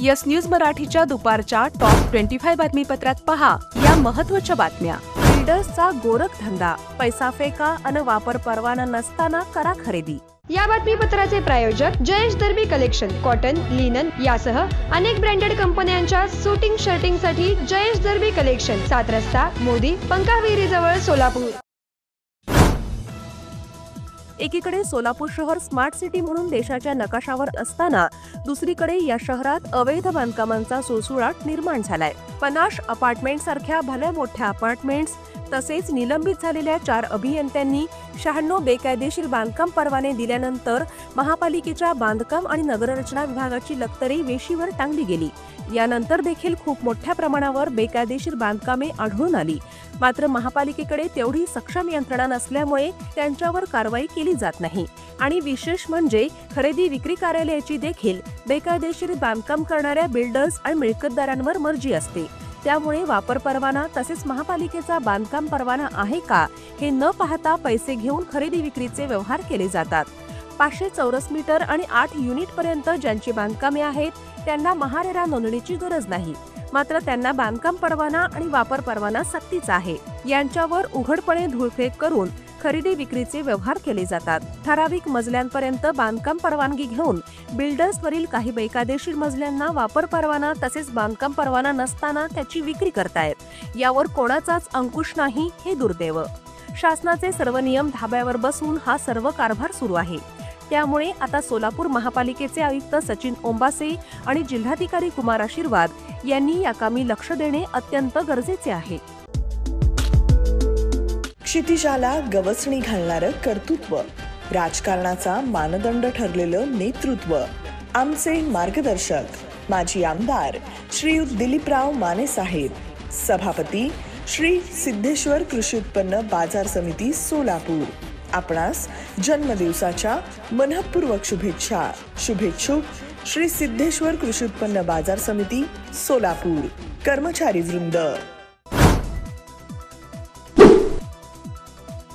Yes news मराठीच्या दुपारच्या top 25 बातमीपत्रात पहा या महत्त्वाच्या बातम्या। बिल्डर्सचा गोरखधंदा, पैसा फेका अन वापर परवाना नसताना करा खरेदी। या बातमीपत्राचे प्रायोजक जयेश दर्बी कलेक्शन, कॉटन, लिनन यासह अनेक ब्रँडेड कंपन्यांच्या शूटिंग शर्टिंगसाठी जयेश दर्बी कलेक्शन, 7 रस्ता मोदी पंकाविरी जवळ सोलापूर। एकीकडे सोलापूर शहर स्मार्ट सिटी म्हणून देशाच्या नकाशावर असताना दुसरीकडे या शहरात अवैध बांधकामांचा सुळसुळाट निर्माण झालाय। 50 अपार्टमेंट सारख्या भल्या मोठ्या अपार्टमेंट्स तसेच निलंबित झालेल्या 4 अभियंत्यांनी 96 बेकायदेशीर बांधकाम परवाने दिल्यानंतर महापालिकेच्या बांधकाम आणि नगररचना विभागाची लक्तरे वेशीवर टांगली गेली। यानंतर देखील खूप मोठ्या प्रमाणावर बेकायदेशीर बांधकामे आढळून आली। मात्र महापालिकेकडे तेवढी सक्षम यंत्रणा नसल्यामुळे त्यांच्यावर कारवाई केली जात नाही आणि विशेष म्हणजे खरेदी विक्री कार्यालयाची देखील बेकायदेशीर बांधकाम करणाऱ्या बिल्डर्स आणि मिळकतदारांवर मर्जी असते। त्यामुळे वापर परवाना तसेच महापालिकेचा बांधकाम परवाना आहे का हे न पाहता पैसे घेऊन खरेदी विक्रीचे व्यवहार केले जातात। 500 चौरस मीटर आणि 8 युनिट पर्यंत ज्यांची बांधकामे आहेत त्यांना महारेरा नोंदणीची गरज नाही, मात्र त्यांना बांधकाम परवाना आणि वापर परवाना सक्तीचा आहे। यांच्यावर उघडपणे धूळफेक करून खरेदी विक्रीचे व्यवहार केले जातात। ठराविक मजल्यांपर्यंत बांधकाम परवानगी घेऊन बिल्डर्सवरील काही बेकायदेशीर मजल्यांना वापर परवाना तसेच बांधकाम परवाना नसताना त्याची विक्री करतायत। यावर कोणाचाच अंकुश नाही हे दुर्दैव। शासनाचे सर्व नियम धाब्यावर बसून हा सर्व कारभार सुरू आहे। त्यामुळे आता सोलापूर महापालिकेचे आयुक्त सचिन ओंबासे आणि जिल्हाधिकारी कुमार आशीर्वाद यांनी या कामी लक्ष देणे अत्यंत गरजेचे आहे। क्षितिजाला गवसणी घालणारं कर्तृत्व, राजकारणाचा मानदंड ठरलेलं नेतृत्व, आमचे मार्गदर्शक माजी आमदार श्रीयुत दिलीपराव माने साहेब, सभापती श्री सिद्धेश्वर कृषी उत्पन्न बाजार समिती सोलापूर। आपणास जन्मदिवसाच्या मनःपूर्वक शुभेच्छा। शुभेच्छुक श्री सिद्धेश्वर कृषी उत्पन्न बाजार समिती सोलापूर, कर्मचारी वृंद।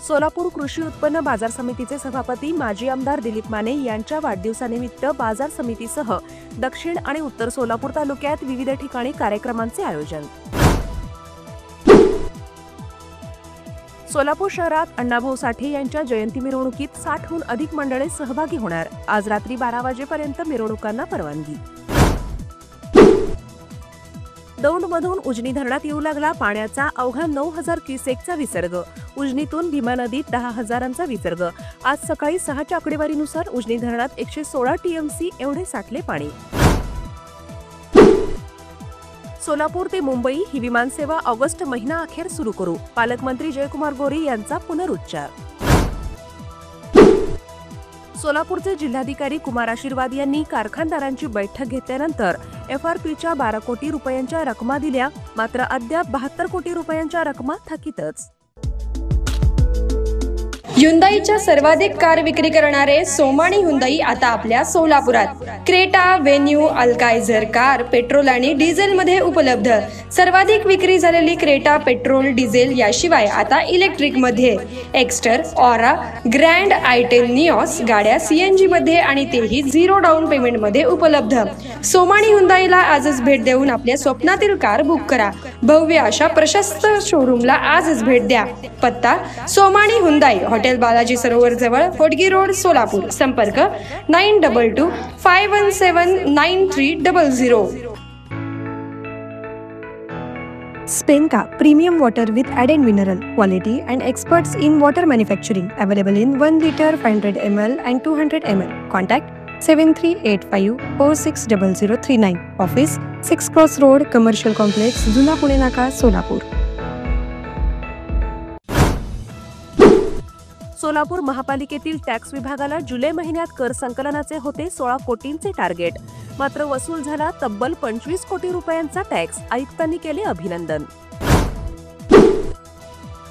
सोलापूर कृषी उत्पन्न बाजार समितीचे सभापती माजी आमदार दिलीप माने यांच्या वाढदिवसानिमित्त बाजार समितीसह दक्षिण आणि उत्तर सोलापूर तालुक्यात विविध ठिकाणी कार्यक्रमांचे आयोजन। सोलापूर शहरात अण्णाभाऊ साठे यांच्या जयंती मिरवणुकीत 60हून अधिक मंडळे सहभागी होणार। आज रात्री 12 वाजेपर्यंत मिरवणुकांना परवानगी। दौंडमधून उजनी धरणात येऊ लागला पाण्याचा अवघा 9000 क्युसेकचा विसर्ग। उजनीतून भीमा नदीत 10,000चा विसर्ग। आज सकाळी 6च्या आकडेवारीनुसार उजनी धरणात 116 टीएमसी एवढे साठले पाणी। सोलापूर ते मुंबई ही विमानसेवा ऑगस्ट महिना अखेर सुरू करू, पालकमंत्री जयकुमार गोरे यांचा पुनरुच्चार। सोलापूरचे जिल्हाधिकारी कुमार आशीर्वाद यांनी कारखानदारांची बैठक घेतल्यानंतर FRPच्या 12 कोटी रुपयांच्या रकमा दिल्या, मात्र अद्याप 72 कोटी रुपयांच्या रकमा थकीतच। ह्युंदाईच्या सर्वाधिक कार विक्री करणारे सोमानी ह्युंदाई आता आपल्या सोलापुरात। क्रेटा, वेन्यू, अल्काइझर कार पेट्रोल आणि डिझेल मध्ये उपलब्ध। सर्वाधिक विक्री झालेली क्रेटा पेट्रोल डिझेल याशिवाय आता इलेक्ट्रिक मध्ये एक्स्टर, ऑरा, ग्रँड आयटेल, निऑस गाड्या CNG मध्ये आणि तेही 0 डाऊन पेमेंट मध्ये उपलब्ध। सोमानी ह्युंदाईला आजच भेट देऊन आपल्या स्वप्नातील कार बुक करा। भव्य अशा प्रशस्त शोरूमला आजच भेट द्या। पत्ता सोमानी ह्युंदाई, हॉटेल बालाजी सरोवर जवळ, होडगी रोड, सोलापूर। संपर्क 9225179300। Spenka Premium Water with added mineral quality and experts in water manufacturing. Available in 1 liter, 500 ml and 200 ml. Contact 7385460039. Office 6 Cross Road, Commercial Complex, जुना पुणे नाका, सोलापूर। सोलापूर महापालिकेतील टॅक्स विभागाला जुलै महिन्यात कर संकलनाचे होते 16 कोटींचे टार्गेट, मात्र वसूल झाला तब्बल 25 कोटी रुपयांचा टॅक्स। आयुक्तांनी केले अभिनंदन।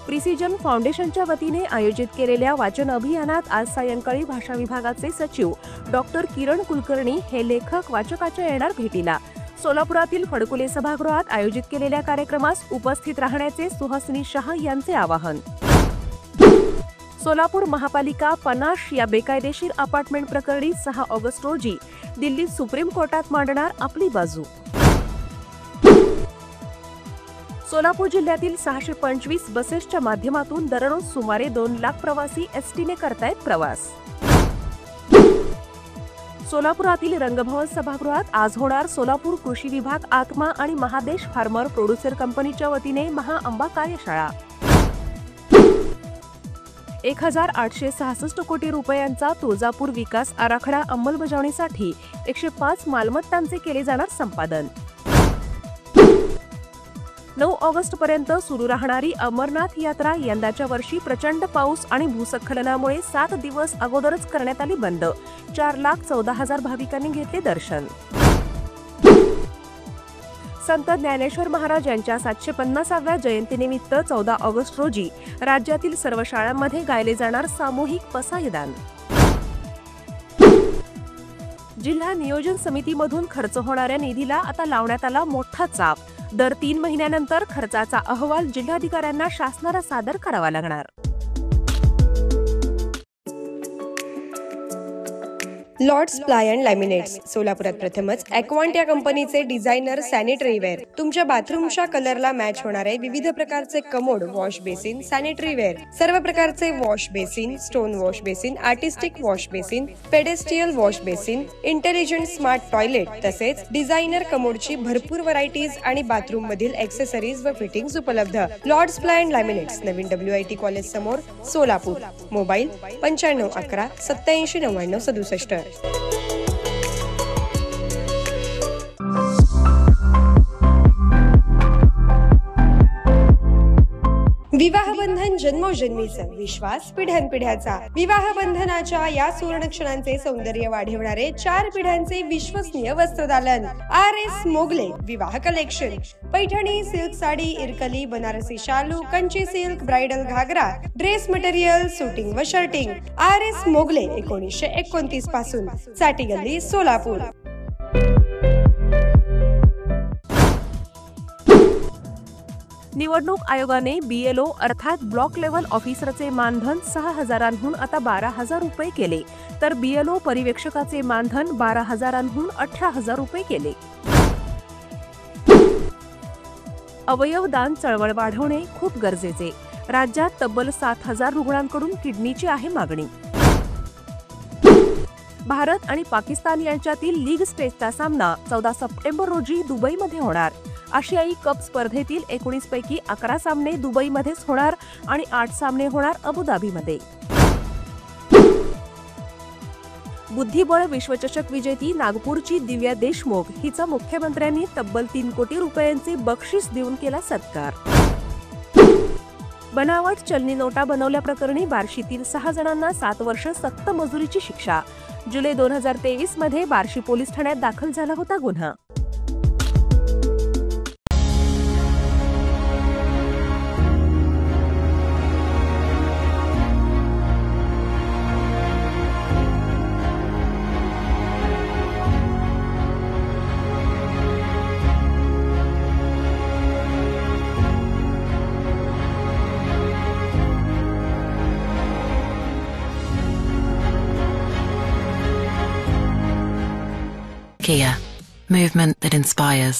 प्रिसिजन फाउंडेशनच्या वतीने आयोजित केलेल्या वाचन अभियानात आज सायंकाळी भाषा विभागाचे सचिव डॉक्टर किरण कुलकर्णी हे लेखक वाचकाच्या येणार भेटीला। सोलापुरातील फडकुले सभागृहात आयोजित केलेल्या कार्यक्रमास उपस्थित राहण्याचे सुहासिनी शाह यांचे आवाहन। सोलापूर महापालिका पनाश या बेकायदेशीर अपार्टमेंट प्रकरणी 6 ऑगस्ट रोजी दिल्लीत सुप्रीम कोर्टात मांडणार आपली बाजू. सोलापूर जिल्ह्यातील 625 बसेसच्या माध्यमातून दररोज सुमारे 2 लाख प्रवासी एसटीने करतायत प्रवास. सोलापुरातील रंगभवन सभागृहात आज होणार सोलापूर कृषी विभाग आत्मा आणि महादेश फार्मर प्रोड्युसर कंपनीच्या वतीने महाआंबा कार्यशाळा. 1866 कोटी रुपयांचा तुळजापूर विकास आराखडा अंमलबजावणीसाठी 105 मालमत्तांचे केले जाणार संपादन. 9 ऑगस्ट पर्यंत सुरू राहणारी अमरनाथ यात्रा यंदाच्या वर्षी प्रचंड पाऊस आणि भूस्खलनामुळे 7 दिवस अगोदरच करण्यात आली बंद. 4,14,000 भाविकांनी घेतले दर्शन. संत ज्ञानेश्वर महाराज यांच्या 750व्या जयंतीनिमित्त 14 ऑगस्ट रोजी राज्यातील सर्व शाळांमध्ये गायले जाणार सामूहिक पसायदान. जिल्हा नियोजन समितीमधून खर्च होणाऱ्या निधीला आता लावण्यात आला मोठा चाप. दर 3 महिन्यानंतर खर्चाचा अहवाल जिल्हाधिकाऱ्यांना शासनाला सादर करावा लागणार. लॉर्ड्स प्लाय अँड लॅमिनेट्स सोलापुरात प्रथमच ॲक्वांट या कंपनीचे डिझायनर सॅनिटरी वेअर. तुमच्या बाथरूमच्या कलरला मॅच होणारे विविध प्रकारचे commode, wash basin, sanitary ware, सर्व प्रकारचे wash basin, stone wash basin, artistic wash basin, pedestal wash basin, intelligent smart toilet तसेच डिझायनर कमोडची भरपूर व्हरायटीज आणि बाथरूम मधील एक्सेसरीज व फिटिंग्स उपलब्ध. लॉर्ड्स प्लाय अँड लॅमिनेट्स, नवीन WIT कॉलेज समोर, सोलापूर. मोबाईल 9511 8799 67. विवाहबंधन जन्मोजन्मीचं, विश्वास पिढ्यानपिढ्याचा. विवाहबंधनाच्या या सुवर्ण क्षणांचे सौंदर्य वाढवणारे 4 पिढ्यांचे विश्वसनीय वस्त्रदालन. RS मोगले विवाह कलेक्शन. पैठणी, सिल्क साडी, इरकली, बनारसी शालू, कंची सिल्क, ब्राइडल घागरा, ड्रेस मटेरियल, सुटिंग व शर्टिंग. RS मोगले 1929 पासून, साठी गल्ली, सोलापूर. निवडणूक आयोगाने BLO अर्थात ब्लॉक लेव्हल ऑफिसरचे मानधन 6,000हून आता 12,000 रुपये केले, तर BLO परिवेक्षकाचे मानधन 12,000हून 18,000 रुपये केले. अवयव दान चळवळ वाढवणे खूप गरजेचे. राज्यात तब्बल 7,000 रुग्णांकडून किडनीची आहे मागणी. भारत आणि पाकिस्तान यांच्यातील लीग स्टेजचा सामना 14 सप्टेंबर रोजी दुबईमध्ये होणार. आशियाई कप स्पर्धेतील 19 पैकी 11 सामने दुबईमध्येच होणार आणि 8 सामने होणार अबुधाबीमध्ये. बुद्धिबळ विश्वचषक विजेती नागपूरची दिव्या देशमुख हिचा मुख्यमंत्र्यांनी तब्बल 3 कोटी रुपयांचे बक्षीस देऊन केला सत्कार. बनावट चलनी नोटा बनवल्याप्रकरणी बार्शीतील 6 जणांना 7 वर्ष सक्त मजुरीची शिक्षा. जुलै 2023 मध्ये बार्शी पोलीस ठाण्यात दाखल झाला होता गुन्हा. Kia, movement that inspires.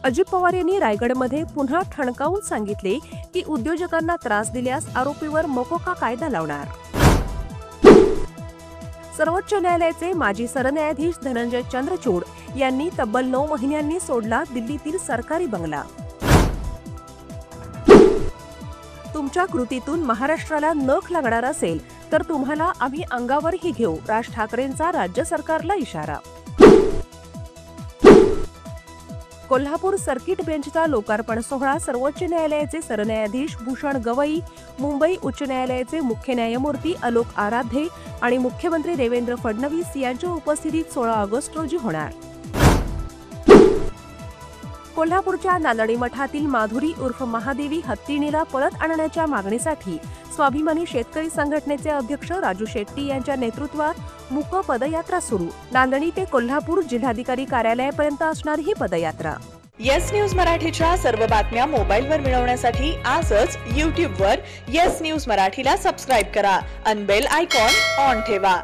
Ajit Pawar यांनी रायगडमध्ये पुन्हा ठणकावून सांगितले की उद्योजकांना त्रास दिल्यास आरोपीवर मकोका कायदा लावणार. सर्वोच्च न्यायालयाचे माजी सरन्यायाधीश धनंजय चंद्रचूड यांनी तब्बल 9 महिन्यांनी सोडला दिल्लीतील सरकारी बंगला. तुमच्या कृतीतून महाराष्ट्राला नख लागणार असेल तर तुम्हाला आम्ही अंगावरही घेऊ, राज ठाकरेंचा राज्य सरकारला इशारा. कोल्हापूर सर्किट बेंचचा लोकार्पण सोहळा सर्वोच्च न्यायालयाचे सरन्यायाधीश भूषण गवई, मुंबई उच्च न्यायालयाचे मुख्य न्यायमूर्ती अलोक आराध्ये आणि मुख्यमंत्री देवेंद्र फडणवीस यांच्या उपस्थितीत 16 ऑगस्ट रोजी होणार. कोल्हापूरच्या नांदणी मठातील माधुरी उर्फ महादेवी हत्तीणीला परत आणण्याच्या मागणीसाठी स्वाभिमानी शेतकरी संघटनेचे अध्यक्ष राजू शेट्टी यांच्या नेतृत्वात मूक पदयात्रा सुरू. नांदणी ते कोल्हापूर जिल्हाधिकारी कार्यालयापर्यंत असणारी ही पदयात्रा. येस न्यूज मराठीच्या सर्व बातम्या मोबाईलवर मिळवण्यासाठी आजच YouTube वर येस न्यूज मराठीला सबस्क्राईब करा आणि बेल आयकॉन ऑन ठेवा.